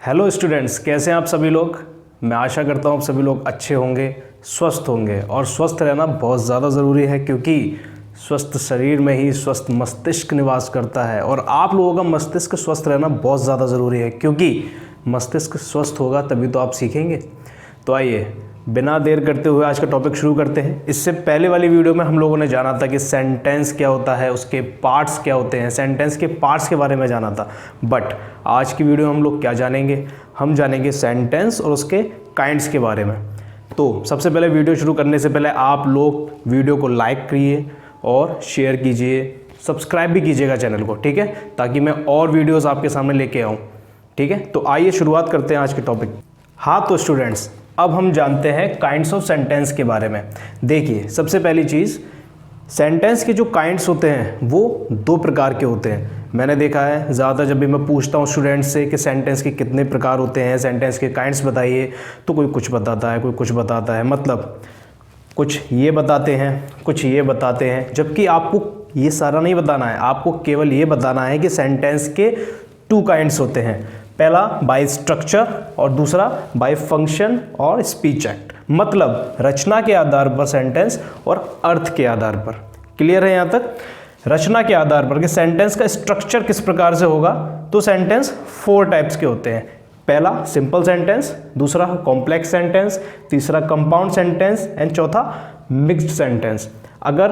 Hello students, कैसे हैं आप सभी लोग। मैं आशा करता हूँ आप सभी लोग अच्छे होंगे, स्वस्थ होंगे। और स्वस्थ रहना बहुत ज़्यादा ज़रूरी है क्योंकि स्वस्थ शरीर में ही स्वस्थ मस्तिष्क निवास करता है। और आप लोगों का मस्तिष्क स्वस्थ रहना बहुत ज़्यादा ज़रूरी है क्योंकि मस्तिष्क स्वस्थ होगा तभी तो आप सीखेंगे। तो आइए बिना देर करते हुए आज का टॉपिक शुरू करते हैं। इससे पहले वाली वीडियो में हम लोगों ने जाना था कि सेंटेंस क्या होता है, उसके पार्ट्स क्या होते हैं, सेंटेंस के पार्ट्स के बारे में जाना था। बट आज की वीडियो में हम लोग क्या जानेंगे, हम जानेंगे सेंटेंस और उसके काइंड्स के बारे में। तो सबसे पहले वीडियो शुरू करने से पहले आप लोग वीडियो को लाइक करिए और शेयर कीजिए, सब्सक्राइब भी कीजिएगा चैनल को, ठीक है, ताकि मैं और वीडियोज़ आपके सामने लेके आऊँ। ठीक है, तो आइए शुरुआत करते हैं आज के टॉपिक। हाँ तो स्टूडेंट्स, अब हम जानते हैं काइंड्स ऑफ सेंटेंस के बारे में। देखिए, सबसे पहली चीज़, सेंटेंस के जो काइंड्स होते हैं वो दो प्रकार के होते हैं। मैंने देखा है ज़्यादा जब भी मैं पूछता हूँ स्टूडेंट्स से कि सेंटेंस के कितने प्रकार होते हैं, सेंटेंस के काइंड्स बताइए, तो कोई कुछ बताता है, कोई कुछ बताता है। मतलब कुछ ये बताते हैं, कुछ ये बताते हैं, जबकि आपको ये सारा नहीं बताना है। आपको केवल ये बताना है कि सेंटेंस के टू काइंड्स होते हैं, पहला बाय स्ट्रक्चर और दूसरा बाय फंक्शन और स्पीच एक्ट। मतलब रचना के आधार पर सेंटेंस और अर्थ के आधार पर। क्लियर है यहाँ तक? रचना के आधार पर कि सेंटेंस का स्ट्रक्चर किस प्रकार से होगा। तो सेंटेंस 4 टाइप्स के होते हैं। पहला सिंपल सेंटेंस, दूसरा कॉम्प्लेक्स सेंटेंस, तीसरा कंपाउंड सेंटेंस एंड चौथा मिक्स्ड सेंटेंस। अगर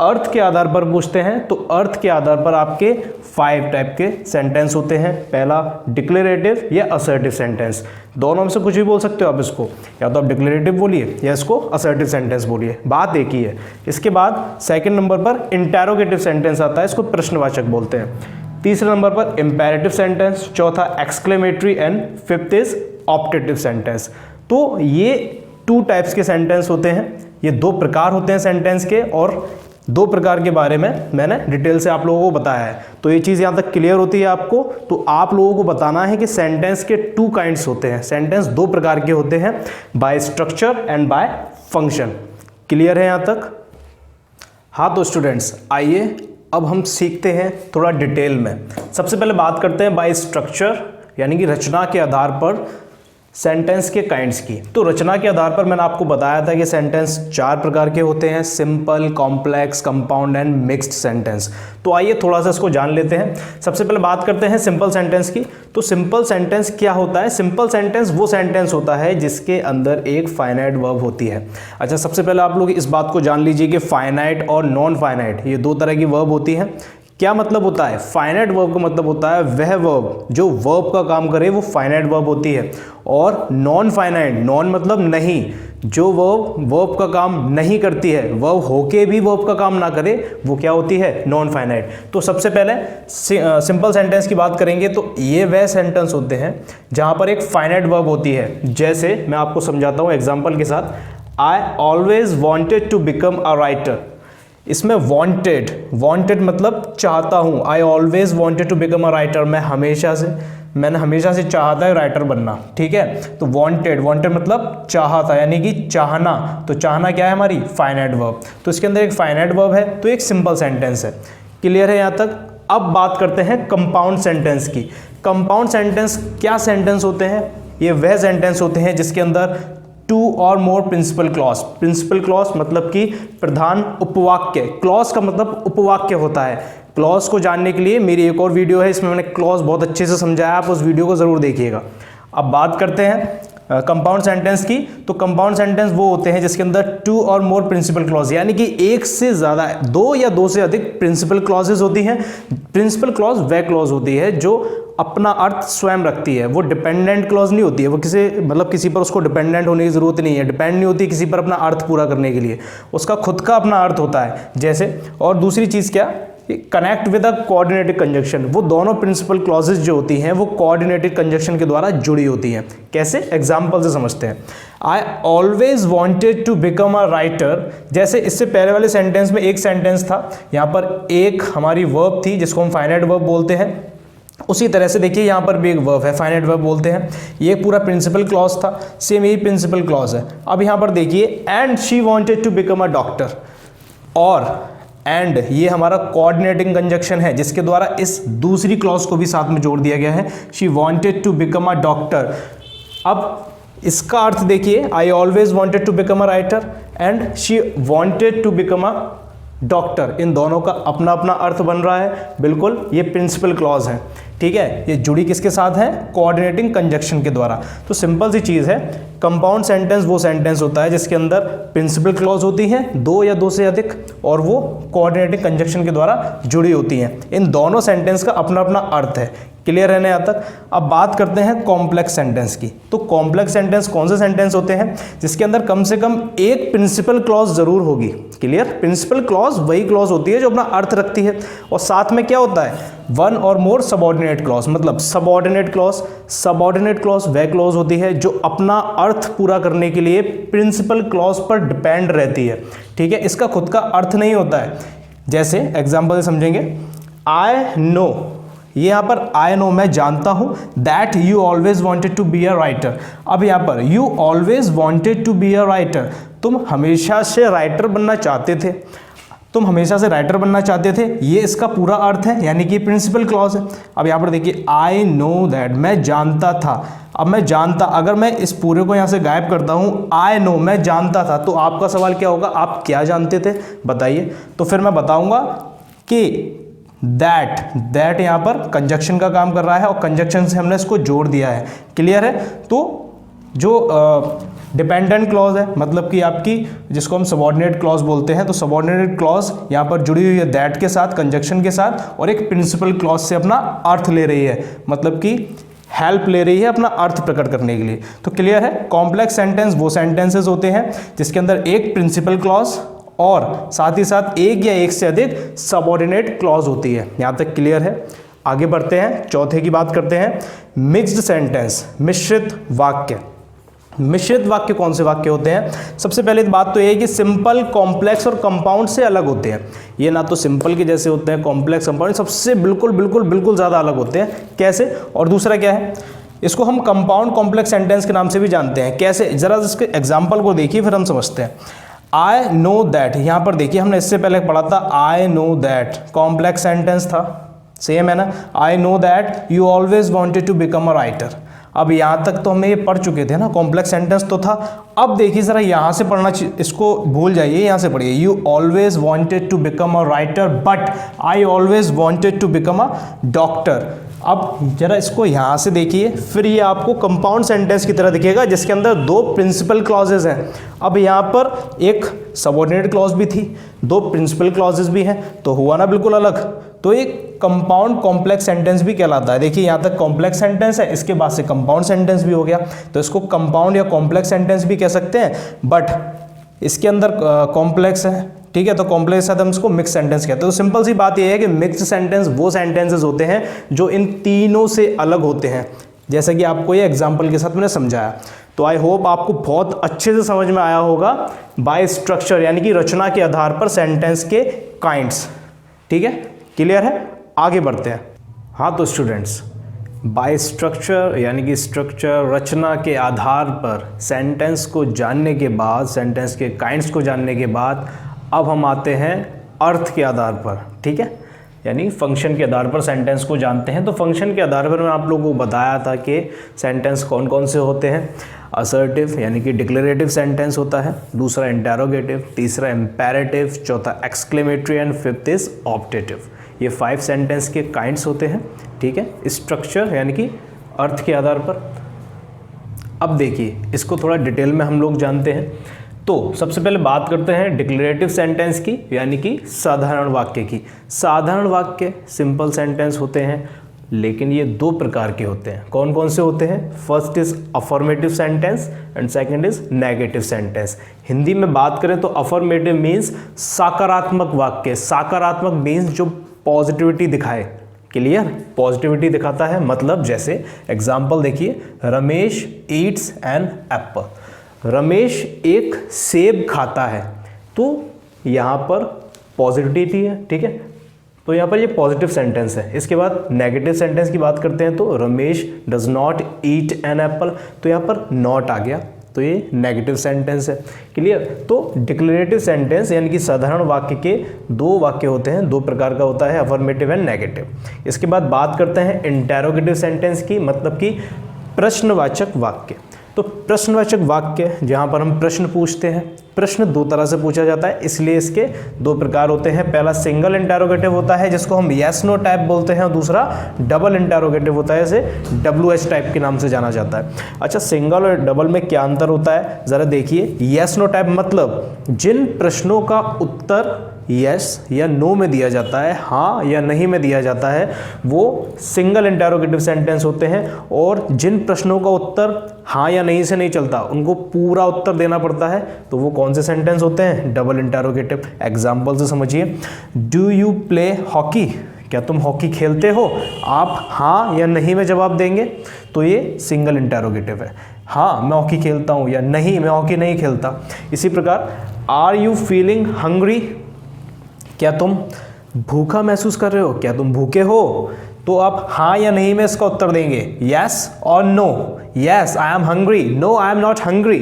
अर्थ के आधार पर पूछते हैं तो अर्थ के आधार पर आपके 5 टाइप के सेंटेंस होते हैं। पहला डिक्लेरेटिव या असर्टिव सेंटेंस, दोनों में से कुछ भी बोल सकते हो आप इसको, या तो आप डिक्लेरेटिव बोलिए या इसको असर्टिव सेंटेंस बोलिए, बात एक ही है। इसके बाद सेकंड नंबर पर इंटेरोगेटिव सेंटेंस आता है, इसको प्रश्नवाचक बोलते हैं। तीसरे नंबर पर इंपेरेटिव सेंटेंस, चौथा exclamatory and fifth is optative sentence. तो ये 2 टाइप्स के सेंटेंस होते हैं, ये 2 प्रकार होते हैं सेंटेंस के, और 2 प्रकार के बारे में मैंने डिटेल से आप लोगों को बताया है। तो ये चीज़ यहाँ तक क्लियर होती है आपको। तो आप लोगों को बताना है कि सेंटेंस के 2 काइंड्स होते हैं, सेंटेंस 2 प्रकार के होते हैं, by structure and by function. Clear है यहाँ तक? हाँ तो स्टूडेंट्स, आइए अब हम सीखते हैं थोड़ा डिटेल में। सबसे पहले बात करते हैं बाय स्ट्रक्चर, यानी कि रचना के आधार पर सेंटेंस के काइंड्स की। तो रचना के आधार पर मैंने आपको बताया था कि सेंटेंस 4 प्रकार के होते हैं, simple, complex, compound and mixed sentence. तो आइए थोड़ा सा इसको जान लेते हैं। सबसे पहले बात करते हैं सिंपल सेंटेंस की। तो सिंपल सेंटेंस क्या होता है? सिंपल सेंटेंस वो सेंटेंस होता है जिसके अंदर एक फाइनाइट वर्ब होती है। अच्छा, सबसे पहले आप लोग इस बात को जान लीजिए कि फाइनाइट और नॉन फाइनाइट ये 2 तरह की वर्ब होती हैं। क्या मतलब होता है? फाइनाइट वर्ब का मतलब होता है वह वर्ब जो वर्ब का काम करे, वो फाइनाइट वर्ब होती है। और नॉन फाइनाइट, नॉन मतलब नहीं, जो वर्ब का काम नहीं करती है, वर्ब होके भी वर्ब का काम ना करे, वो क्या होती है? Non finite. तो सबसे पहले सिंपल सेंटेंस की बात करेंगे तो ये वह सेंटेंस होते हैं जहां पर एक फाइनाइट वर्ब होती है। जैसे मैं आपको समझाता हूं एग्जाम्पल के साथ। I always wanted to become a writer. इसमें वॉन्टेड मतलब चाहता हूँ। I always wanted to become a writer, मैंने हमेशा से चाहता है राइटर बनना। ठीक है, तो वॉन्टेड मतलब चाहता, यानी कि चाहना। तो चाहना क्या है? हमारी फाइनाइट वर्ब। तो इसके अंदर एक फाइनाइट वर्ब है, तो एक सिंपल सेंटेंस है। क्लियर है यहाँ तक? अब बात करते हैं कंपाउंड सेंटेंस की। कंपाउंड सेंटेंस क्या सेंटेंस होते हैं? ये वह सेंटेंस होते हैं जिसके अंदर 2 और मोर प्रिंसिपल क्लॉज। प्रिंसिपल क्लॉज मतलब कि प्रधान उपवाक्य। क्लॉज का मतलब उपवाक्य होता है। क्लॉज को जानने के लिए मेरी एक और वीडियो है, इसमें मैंने क्लॉज बहुत अच्छे से समझाया, आप उस वीडियो को जरूर देखिएगा। अब बात करते हैं कंपाउंड सेंटेंस की। तो कंपाउंड सेंटेंस वो होते हैं जिसके अंदर 2 और मोर प्रिंसिपल क्लॉज, यानी कि एक से ज्यादा, 2 या 2 से अधिक प्रिंसिपल क्लॉजेज होती हैं। प्रिंसिपल क्लॉज वह क्लॉज होती है जो अपना अर्थ स्वयं रखती है, वो डिपेंडेंट क्लॉज नहीं होती है। वो किसी पर उसको डिपेंडेंट होने की जरूरत नहीं है, डिपेंड नहीं होती किसी पर अपना अर्थ पूरा करने के लिए, उसका खुद का अपना अर्थ होता है। जैसे, और दूसरी चीज क्या? Connect with a coordinated conjunction. वो दोनों प्रिंसिपल क्लॉजेज जो होती हैं वो कोऑर्डिनेटेड कंजक्शन के द्वारा जुड़ी होती हैं। कैसे? एग्जाम्पल से समझते हैं। I always wanted to become a writer. जैसे इससे पहले वाले सेंटेंस में एक सेंटेंस था, यहाँ पर एक हमारी वर्ब थी जिसको हम फाइनाइट वर्ब बोलते हैं। उसी तरह से देखिए यहाँ पर भी एक वर्ब है, फाइनाइट वर्ब बोलते हैं। ये पूरा प्रिंसिपल क्लॉज था, सेम यही प्रिंसिपल क्लॉज है। अब यहाँ पर देखिए, and she wanted to become a doctor. और एंड ये हमारा कोऑर्डिनेटिंग कंजक्शन है जिसके द्वारा इस दूसरी क्लॉज को भी साथ में जोड़ दिया गया है, she wanted to become a doctor. अब इसका अर्थ देखिए, I always wanted to become a writer and she wanted to become a doctor, इन दोनों का अपना अपना अर्थ बन रहा है। बिल्कुल ये प्रिंसिपल क्लॉज है, ठीक है। ये जुड़ी किसके साथ है? कोऑर्डिनेटिंग कंजक्शन के द्वारा। तो सिंपल सी चीज़ है, कंपाउंड सेंटेंस वो सेंटेंस होता है जिसके अंदर प्रिंसिपल क्लॉज होती है, दो या दो से अधिक, और वो कोऑर्डिनेटिंग कंजक्शन के द्वारा जुड़ी होती हैं। इन दोनों सेंटेंस का अपना अपना अर्थ है। क्लियर है ना यहाँ तक? अब बात करते हैं कॉम्प्लेक्स सेंटेंस की। तो कॉम्प्लेक्स सेंटेंस कौन से सेंटेंस होते हैं जिसके अंदर कम से कम एक प्रिंसिपल क्लॉज जरूर होगी। क्लियर? प्रिंसिपल क्लॉज वही क्लॉज होती है जो अपना अर्थ रखती है, और साथ में क्या होता है? वन और मोर सबऑर्डिनेट क्लॉज, मतलब सबऑर्डिनेट क्लॉज। सबऑर्डिनेट क्लॉज वह क्लॉज होती है जो अपना अर्थ पूरा करने के लिए प्रिंसिपल क्लॉज पर डिपेंड रहती है, ठीक है। इसका खुद का अर्थ नहीं होता है। जैसे एग्जाम्पल से समझेंगे, आई नो, ये यहाँ पर आई नो मैं जानता हूँ, that you always wanted to be a writer. अब यहाँ पर you always wanted to be a writer, तुम हमेशा से राइटर बनना चाहते थे, तुम हमेशा से राइटर बनना चाहते थे, ये इसका पूरा अर्थ है, यानी कि प्रिंसिपल क्लॉज है। अब यहाँ पर देखिए, आई नो दैट, मैं जानता था। अब मैं जानता, अगर मैं इस पूरे को यहाँ से गायब करता हूँ, आई नो मैं जानता था, तो आपका सवाल क्या होगा? आप क्या जानते थे बताइए? तो फिर मैं बताऊँगा कि दैट यहाँ पर कंजक्शन का काम कर रहा है, और कंजक्शन से हमने इसको जोड़ दिया है। क्लियर है? तो जो डिपेंडेंट क्लॉज है, मतलब कि आपकी जिसको हम सबऑर्डिनेट क्लॉज बोलते हैं, तो सबऑर्डिनेट क्लॉज यहाँ पर जुड़ी हुई है दैट के साथ, कंजक्शन के साथ, और एक प्रिंसिपल क्लॉज से अपना अर्थ ले रही है, मतलब कि हेल्प ले रही है अपना अर्थ प्रकट करने के लिए। तो क्लियर है? कॉम्प्लेक्स सेंटेंस वो सेंटेंसेस होते हैं जिसके अंदर एक प्रिंसिपल क्लॉज और साथ ही साथ एक या एक से अधिक सबऑर्डिनेट क्लॉज होती है। यहाँ तक क्लियर है? आगे बढ़ते हैं, चौथे की बात करते हैं, मिक्स्ड सेंटेंस, मिश्रित वाक्य। मिश्रित वाक्य कौन से वाक्य होते हैं? सबसे पहले बात तो ये है कि सिंपल, कॉम्प्लेक्स और कंपाउंड से अलग होते हैं। ये ना तो सिंपल के जैसे होते हैं, कॉम्प्लेक्स, कंपाउंड सबसे बिल्कुल ज़्यादा अलग होते हैं। कैसे? और दूसरा क्या है? इसको हम कंपाउंड कॉम्प्लेक्स सेंटेंस के नाम से भी जानते हैं। कैसे? जरा इसके एग्जाम्पल को देखिए फिर हम समझते हैं। आई नो दैट, यहाँ पर देखिए हमने इससे पहले पढ़ा था I know that, complex sentence था, सेम है ना। I know that you always wanted to become a writer. अब यहाँ तक तो हमें ये पढ़ चुके थे ना, कॉम्प्लेक्स सेंटेंस तो था। अब देखिए ज़रा यहाँ से पढ़ना, इसको भूल जाइए, यहाँ से पढ़िए, you always wanted to become a writer but I always wanted to become a doctor. अब जरा इसको यहाँ से देखिए, फिर ये आपको कंपाउंड सेंटेंस की तरह दिखेगा जिसके अंदर दो प्रिंसिपल क्लॉजेज हैं। अब यहाँ पर एक सबऑर्डिनेट क्लॉज भी थी, दो प्रिंसिपल क्लॉजेज भी हैं, तो हुआ ना बिल्कुल अलग। तो एक कंपाउंड कॉम्प्लेक्स सेंटेंस भी कहलाता है। देखिए यहाँ तक कॉम्प्लेक्स सेंटेंस है, इसके बाद से कंपाउंड सेंटेंस भी हो गया, तो इसको कंपाउंड या कॉम्प्लेक्स सेंटेंस भी कह सकते हैं, बट इसके अंदर कॉम्प्लेक्स है, ठीक है। तो कॉम्प्लेक्स है तो हम इसको मिक्स सेंटेंस कहते हैं। तो सिंपल सी बात यह है कि मिक्स सेंटेंस वो सेंटेंसेस होते हैं जो इन तीनों से अलग होते हैं, जैसा कि आपको ये एग्जांपल के साथ मैंने समझाया। तो आई होप आपको बहुत अच्छे से समझ में आया होगा बाय स्ट्रक्चर, यानी कि रचना के आधार पर सेंटेंस के काइंड्स, ठीक है। क्लियर है? आगे बढ़ते हैं। हाँ तो स्टूडेंट्स, बाय स्ट्रक्चर यानी कि स्ट्रक्चर, रचना के आधार पर सेंटेंस को जानने के बाद, सेंटेंस के काइंड्स को जानने के बाद अब हम आते हैं अर्थ के आधार पर, ठीक है, यानी फंक्शन के आधार पर सेंटेंस को जानते हैं। तो फंक्शन के आधार पर मैं आप लोगों को बताया था कि सेंटेंस कौन कौन से होते हैं। असर्टिव यानी कि डिक्लेरेटिव सेंटेंस होता है, दूसरा इंटेरोगेटिव, तीसरा इम्पेरेटिव, चौथा exclamatory and fifth is optative. ये 5 सेंटेंस के काइंड्स होते हैं, ठीक है, स्ट्रक्चर यानी कि अर्थ के आधार पर। अब देखिए इसको थोड़ा डिटेल में हम लोग जानते हैं। तो सबसे पहले बात करते हैं डिक्लेरेटिव सेंटेंस की, यानी कि साधारण वाक्य की। साधारण वाक्य सिंपल सेंटेंस होते हैं, लेकिन ये 2 प्रकार के होते हैं। कौन कौन से होते हैं? First is affirmative sentence and second is negative sentence. Hindi में बात करें तो अफर्मेटिव मीन्स सकारात्मक वाक्य, सकारात्मक मीन्स जो पॉजिटिविटी दिखाए। क्लियर? पॉजिटिविटी दिखाता है, मतलब जैसे एग्जाम्पल देखिए, Ramesh eats an apple. Ramesh एक सेब खाता है, तो यहाँ पर पॉजिटिविटी है, ठीक है। तो यहाँ पर ये पॉजिटिव सेंटेंस है। इसके बाद नेगेटिव सेंटेंस की बात करते हैं, तो Ramesh does not eat an apple, तो यहाँ पर नॉट आ गया, तो ये नेगेटिव सेंटेंस है। क्लियर। तो डिक्लेरेटिव सेंटेंस यानी कि साधारण वाक्य के दो वाक्य होते हैं, दो प्रकार का होता है, अफर्मेटिव एंड नेगेटिव। इसके बाद बात करते हैं इंटेरोगेटिव सेंटेंस की, मतलब कि प्रश्नवाचक वाक्य। तो प्रश्नवाचक वाक्य जहाँ पर हम प्रश्न पूछते हैं, प्रश्न दो तरह से पूछा जाता है, इसलिए इसके दो प्रकार होते हैं। पहला सिंगल इंटेरोगेटिव होता है जिसको हम यस नो टाइप बोलते हैं, और दूसरा डबल इंटेरोगेटिव होता है, इसे WH टाइप के नाम से जाना जाता है। अच्छा, सिंगल और डबल में क्या अंतर होता है ज़रा देखिए। यस नो टाइप मतलब जिन प्रश्नों का उत्तर यस या नो में दिया जाता है, हाँ या नहीं में दिया जाता है, वो सिंगल इंटेरोगेटिव सेंटेंस होते हैं। और जिन प्रश्नों का उत्तर हाँ या नहीं से नहीं चलता, उनको पूरा उत्तर देना पड़ता है, तो वो कौन से सेंटेंस होते हैं? Double interrogative. एग्जाम्पल से समझिए, डू यू प्ले हॉकी? क्या तुम हॉकी खेलते हो? आप हाँ या नहीं में जवाब देंगे, तो ये सिंगल इंटेरोगेटिव है। हाँ मैं हॉकी खेलता हूँ, या नहीं मैं हॉकी नहीं खेलता। इसी प्रकार, आर यू फीलिंग हंग्री? क्या तुम भूखा महसूस कर रहे हो? क्या तुम भूखे हो? तो आप हाँ या नहीं में इसका उत्तर देंगे, यस और no. Yes I am hungry, no I am not hungry.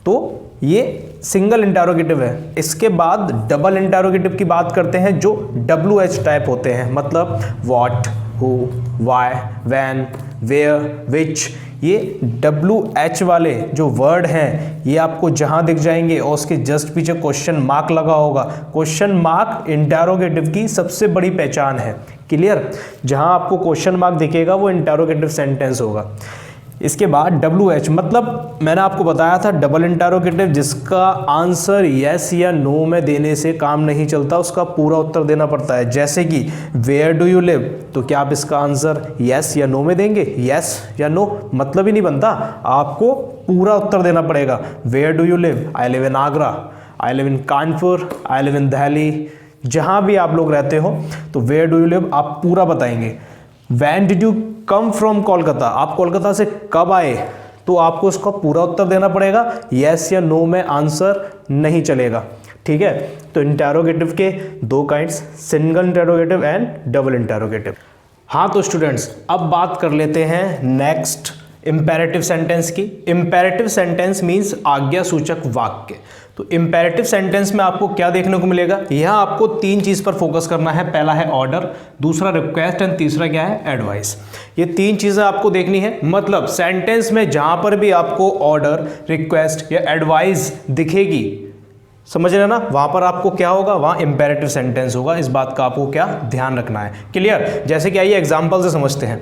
तो ये सिंगल इंटेरोगेटिव है। इसके बाद डबल इंटेरोगेटिव की बात करते हैं, जो WH टाइप होते हैं, मतलब what, who, why, when, where, which. ये WH वाले जो वर्ड हैं, ये आपको जहां दिख जाएंगे और उसके जस्ट पीछे क्वेश्चन मार्क लगा होगा। क्वेश्चन मार्क इंटेरोगेटिव की सबसे बड़ी पहचान है। क्लियर। जहां आपको क्वेश्चन मार्क दिखेगा वो इंटेरोगेटिव सेंटेंस होगा। इसके बाद WH मतलब मैंने आपको बताया था डबल इंटेरोगेटिव, जिसका आंसर यस या नो में देने से काम नहीं चलता, उसका पूरा उत्तर देना पड़ता है। जैसे कि वेयर डू यू लिव, तो क्या आप इसका आंसर यस या नो में देंगे? यस या नो मतलब ही नहीं बनता, आपको पूरा उत्तर देना पड़ेगा। Where do you live? I live in Agra, I live in Kanpur, I live in Delhi. जहाँ भी आप लोग रहते हो, तो वेयर डू यू लिव आप पूरा बताएंगे। When did you come from Kolkata? आप कोलकाता से कब आए? तो आपको इसका पूरा उत्तर देना पड़ेगा। यस या नो में आंसर नहीं चलेगा। ठीक है। तो इंटेरोगेटिव के दो kinds, single interrogative and double interrogative. हाँ तो स्टूडेंट्स, अब बात कर लेते हैं नेक्स्ट इंपेरेटिव सेंटेंस की। इंपेरेटिव सेंटेंस मीन्स आज्ञा सूचक वाक्य। तो इंपेरेटिव सेंटेंस में आपको क्या देखने को मिलेगा? यहाँ आपको तीन चीज पर फोकस करना है। पहला है ऑर्डर, दूसरा रिक्वेस्ट एंड तीसरा क्या है? एडवाइस। ये तीन चीजें आपको देखनी है। मतलब सेंटेंस में जहां पर भी आपको ऑर्डर, रिक्वेस्ट या एडवाइस दिखेगी, समझ रहे ना, वहां पर आपको क्या होगा? वहां इंपेरेटिव सेंटेंस होगा। इस बात का आपको क्या ध्यान रखना है। क्लियर। जैसे कि आइए एग्जाम्पल से समझते हैं।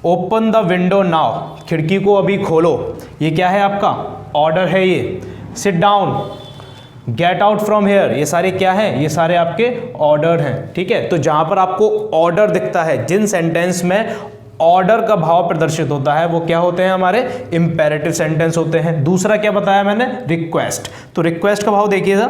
ओपन द विंडो नाउ, खिड़की को अभी खोलो, ये क्या है? आपका ऑर्डर है। ये sit down, get out from here, ये सारे क्या है? ये सारे आपके ऑर्डर हैं। ठीक है। तो जहां पर आपको ऑर्डर दिखता है, जिन सेंटेंस में ऑर्डर का भाव प्रदर्शित होता है, वो क्या होते हैं? हमारे इंपेरेटिव सेंटेंस होते हैं। दूसरा क्या बताया मैंने? रिक्वेस्ट। तो रिक्वेस्ट का भाव देखिएगा,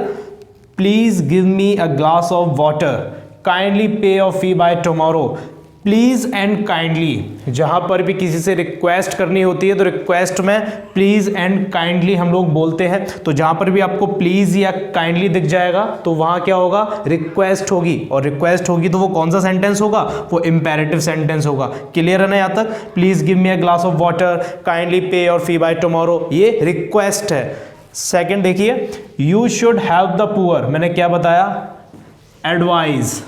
please give me a glass of water, kindly पे your fee by tomorrow. Please and kindly, जहां पर भी किसी से रिक्वेस्ट करनी होती है, तो रिक्वेस्ट में प्लीज एंड काइंडली हम लोग बोलते हैं। तो जहां पर भी आपको प्लीज या काइंडली दिख जाएगा, तो वहां क्या होगा? रिक्वेस्ट होगी। और रिक्वेस्ट होगी तो वो कौन सा सेंटेंस होगा? वो इंपेरेटिव सेंटेंस होगा। क्लियर है ना यहां तक? Please give me a glass of water, kindly पे योर फी बाय टुमारो, ये रिक्वेस्ट है। सेकेंड देखिए, you should help the poor, मैंने क्या बताया? एडवाइस।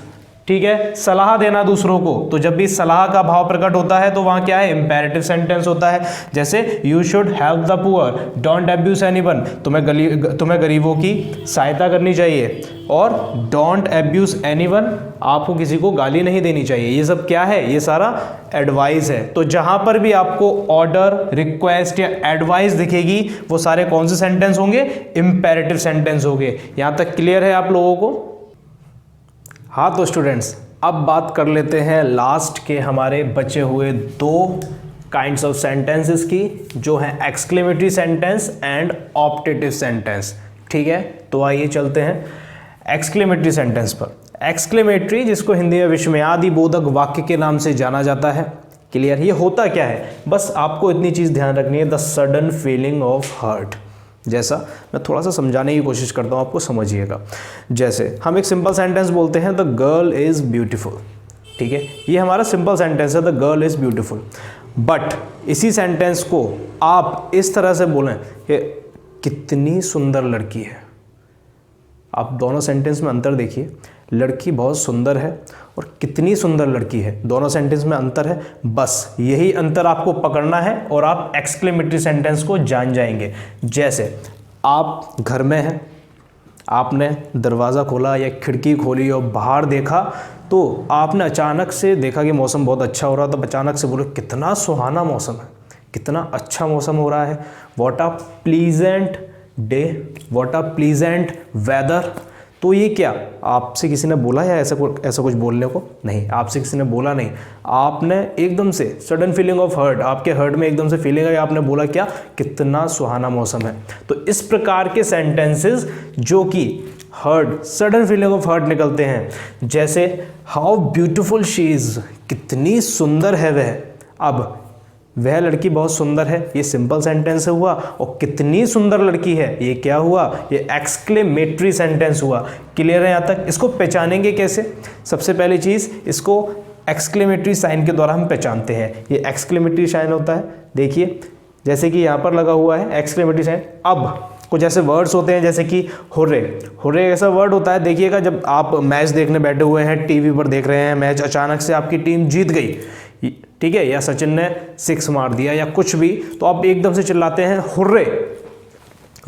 ठीक है। सलाह देना दूसरों को, तो जब भी सलाह का भाव प्रकट होता है, तो वहां क्या है? इंपेरेटिव सेंटेंस होता है। जैसे you should help the poor, don't abuse anyone, तुम्हें गरीबों की सहायता करनी चाहिए। और डोंट अब्यूज एनीवन, आपको किसी को गाली नहीं देनी चाहिए। ये सब क्या है? ये सारा एडवाइस है। तो जहां पर भी आपको ऑर्डर, रिक्वेस्ट या एडवाइस दिखेगी, वो सारे कौन से सेंटेंस होंगे? इंपेरेटिव सेंटेंस होंगे। यहां तक क्लियर है आप लोगों को? हाँ तो स्टूडेंट्स, अब बात कर लेते हैं लास्ट के हमारे बचे हुए दो काइंड्स ऑफ सेंटेंसेस की, जो है exclamatory sentence and optative sentence. ठीक है। तो आइए चलते हैं एक्सक्लेमेटरी सेंटेंस पर। एक्सक्लेमेटरी, जिसको हिंदी में विस्मयादि बोधक वाक्य के नाम से जाना जाता है। क्लियर। ये होता क्या है? बस आपको इतनी चीज़ ध्यान रखनी है, the sudden feeling of heart. जैसा मैं थोड़ा सा समझाने की कोशिश करता हूँ, आपको समझिएगा। जैसे हम एक सिंपल सेंटेंस बोलते हैं, द गर्ल इज़ ब्यूटीफुल। ठीक है। ये हमारा सिंपल सेंटेंस है, the girl is beautiful. But इसी सेंटेंस को आप इस तरह से बोलें कि कितनी सुंदर लड़की है। आप दोनों सेंटेंस में अंतर देखिए, लड़की बहुत सुंदर है और कितनी सुंदर लड़की है, दोनों सेंटेंस में अंतर है। बस यही अंतर आपको पकड़ना है और आप एक्सक्लेमेटरी सेंटेंस को जान जाएंगे। जैसे आप घर में हैं, आपने दरवाज़ा खोला या खिड़की खोली और बाहर देखा, तो आपने अचानक से देखा कि मौसम बहुत अच्छा हो रहा, तब अचानक से बोले कितना सुहाना मौसम है, कितना अच्छा मौसम हो रहा है, what a pleasant day, what a pleasant weather. तो ये क्या आपसे किसी ने बोला या ऐसा कुछ बोलने को? नहीं, आपसे किसी ने बोला नहीं, आपने एकदम से सडन फीलिंग ऑफ हर्ट, आपके हर्ट में एकदम से फीलिंग आई, आपने बोला क्या, कितना सुहाना मौसम है। तो इस प्रकार के सेंटेंसेस जो कि heart, sudden feeling of heart निकलते हैं, जैसे हाउ ब्यूटिफुल शी इज़, कितनी सुंदर है वह। अब वह लड़की बहुत सुंदर है, ये सिंपल सेंटेंस हुआ, और कितनी सुंदर लड़की है, ये क्या हुआ, ये एक्सक्लेमेटरी सेंटेंस हुआ। क्लियर है यहाँ तक? इसको पहचानेंगे कैसे? सबसे पहली चीज़, इसको एक्सक्लेमेटरी साइन के द्वारा हम पहचानते हैं। ये एक्सक्लेमेटरी साइन होता है, देखिए जैसे कि यहाँ पर लगा हुआ है एक्सक्लेमेटरी साइन। अब कुछ ऐसे वर्ड्स होते हैं जैसे कि हुर्रे, हुर्रे ऐसा वर्ड होता है, देखिएगा जब आप मैच देखने बैठे हुए हैं, टीवी पर देख रहे हैं मैच, अचानक से आपकी टीम जीत गई, ठीक है, या सचिन ने 6 मार दिया या कुछ भी, तो आप एकदम से चिल्लाते हैं हुर्रे।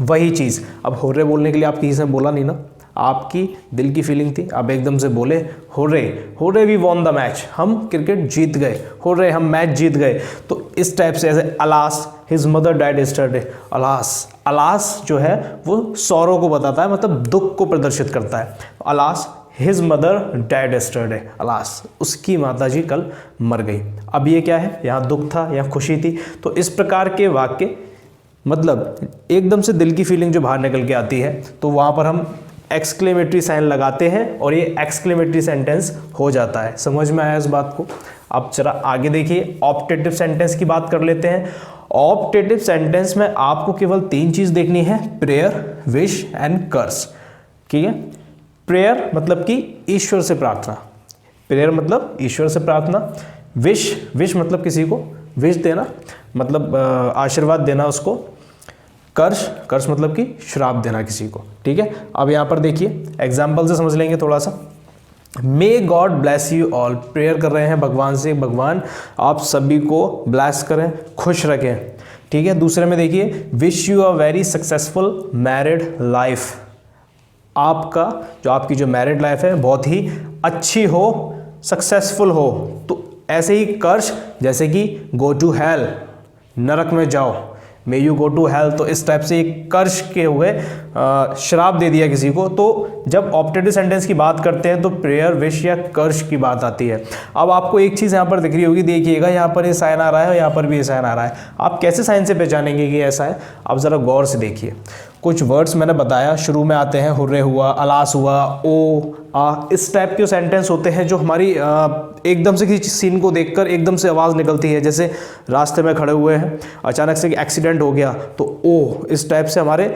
वही चीज़, अब हुर्रे बोलने के लिए आप किसी से बोला नहीं ना, आपकी दिल की फीलिंग थी, आप एकदम से बोले hurray, hurray we won the match, हम क्रिकेट जीत गए, हुर्रे हम मैच जीत गए। तो इस टाइप से, ऐसे alas his mother died yesterday, alas, alas जो है वो सौरों को बताता है, मतलब दुख को प्रदर्शित करता है। Alas his mother died yesterday, alas उसकी माताजी कल मर गई। अब ये क्या है, यहाँ दुख था या खुशी थी। तो इस प्रकार के वाक्य, मतलब एकदम से दिल की फीलिंग जो बाहर निकल के आती है, तो वहाँ पर हम एक्सक्लेमेटरी साइन लगाते हैं और ये एक्सक्लेमेटरी सेंटेंस हो जाता है। समझ में आया इस बात को? अब जरा आगे देखिए, ऑप्टेटिव सेंटेंस की बात कर लेते हैं। ऑप्टेटिव सेंटेंस में आपको केवल 3 चीज़ देखनी है, प्रेयर, विश एंड कर्स। ठीक है, प्रेयर मतलब कि ईश्वर से प्रार्थना, प्रेयर मतलब ईश्वर से प्रार्थना। विश, विश मतलब किसी को विश देना, मतलब आशीर्वाद देना उसको। कर्स, कर्स मतलब कि श्राप देना किसी को। ठीक है, अब यहाँ पर देखिए एग्जाम्पल से समझ लेंगे थोड़ा सा। May God bless you all, prayer कर रहे हैं भगवान से, भगवान आप सभी को ब्लेस करें, खुश रखें। ठीक है, दूसरे में देखिए, wish you a very successful married life, आपका जो आपकी जो मैरिड लाइफ है बहुत ही अच्छी हो, सक्सेसफुल हो। तो ऐसे ही कर्स, जैसे कि गो टू हेल, नरक में जाओ, may you go to hell, तो इस टाइप से एक कर्स के हुए, श्राप दे दिया किसी को। तो जब ऑप्टेटिव सेंटेंस की बात करते हैं तो प्रेयर, विश या कर्स की बात आती है। अब आपको एक चीज़ यहाँ पर दिख रही होगी, देखिएगा यहाँ पर ये साइन आ रहा है और यहाँ पर भी ये साइन आ रहा है। आप कैसे साइन से पहचानेंगे कि ऐसा है? आप ज़रा गौर से देखिए। कुछ वर्ड्स मैंने बताया शुरू में आते हैं, हुर्रे हुआ, अलास हुआ, ओ आ, इस टाइप के सेंटेंस होते हैं जो हमारी एकदम से किसी सीन को देखकर एकदम से आवाज़ निकलती है। जैसे रास्ते में खड़े हुए हैं, अचानक से एक्सीडेंट हो गया तो ओ, इस टाइप से हमारे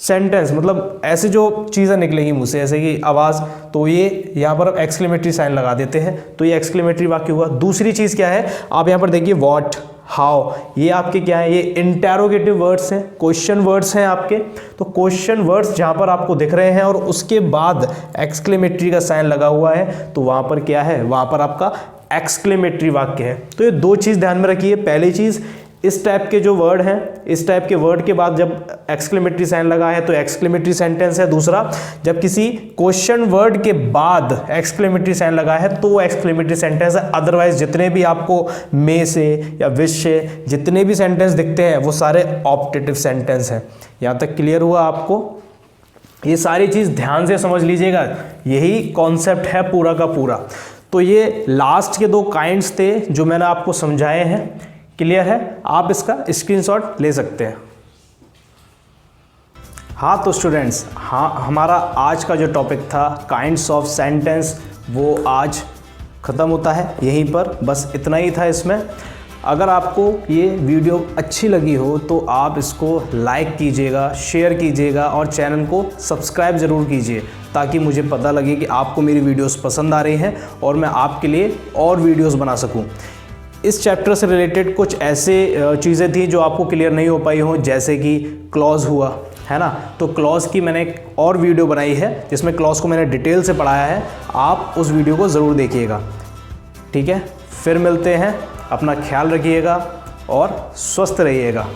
सेंटेंस, मतलब ऐसे जो चीज़ें निकलेंगी मुँह से, ऐसे की आवाज़, तो ये यहाँ पर एक्सक्लेमेटरी साइन लगा देते हैं, तो ये एक्सक्लेमेटरी वाक्य हुआ। दूसरी चीज़ क्या है, आप यहाँ पर देखिए व्हाट, हाउ, ये आपके क्या है, ये इंटेरोगेटिव वर्ड्स हैं, क्वेश्चन वर्ड्स हैं आपके। तो क्वेश्चन वर्ड्स जहाँ पर आपको दिख रहे हैं और उसके बाद एक्सक्लेमेटरी का साइन लगा हुआ है, तो वहाँ पर क्या है, वहाँ पर आपका एक्सक्लेमेटरी वाक्य है। तो ये 2 चीज़ ध्यान में रखिए। पहली चीज़, इस टाइप के जो वर्ड हैं, इस टाइप के वर्ड के बाद जब एक्सक्लेमेटरी साइन लगा है तो एक्सक्लेमेटरी सेंटेंस है। दूसरा, जब किसी क्वेश्चन वर्ड के बाद एक्सक्लेमेटरी साइन लगा है तो एक्सक्लेमेटरी सेंटेंस है। अदरवाइज जितने भी आपको मे से या विश से जितने भी सेंटेंस दिखते हैं वो सारे ऑप्टेटिव सेंटेंस हैं। यहाँ तक क्लियर हुआ आपको? ये सारी चीज़ ध्यान से समझ लीजिएगा, यही कॉन्सेप्ट है पूरा का पूरा। तो ये लास्ट के 2 काइंड्स थे जो मैंने आपको समझाए हैं। क्लियर है? आप इसका स्क्रीनशॉट ले सकते हैं। हाँ तो स्टूडेंट्स, हाँ हमारा आज का जो टॉपिक था काइंड्स ऑफ सेंटेंस, वो आज ख़त्म होता है यहीं पर। बस इतना ही था इसमें। अगर आपको ये वीडियो अच्छी लगी हो तो आप इसको लाइक कीजिएगा, शेयर कीजिएगा और चैनल को सब्सक्राइब ज़रूर कीजिए, ताकि मुझे पता लगे कि आपको मेरी वीडियोस पसंद आ रही हैं और मैं आपके लिए और वीडियोस बना सकूं। इस चैप्टर से रिलेटेड कुछ ऐसे चीज़ें थी जो आपको क्लियर नहीं हो पाई हों, जैसे कि क्लॉज हुआ, है ना। तो क्लॉज की मैंने एक और वीडियो बनाई है जिसमें क्लॉज को मैंने डिटेल से पढ़ाया है, आप उस वीडियो को ज़रूर देखिएगा। ठीक है, फिर मिलते हैं, अपना ख्याल रखिएगा और स्वस्थ रहिएगा।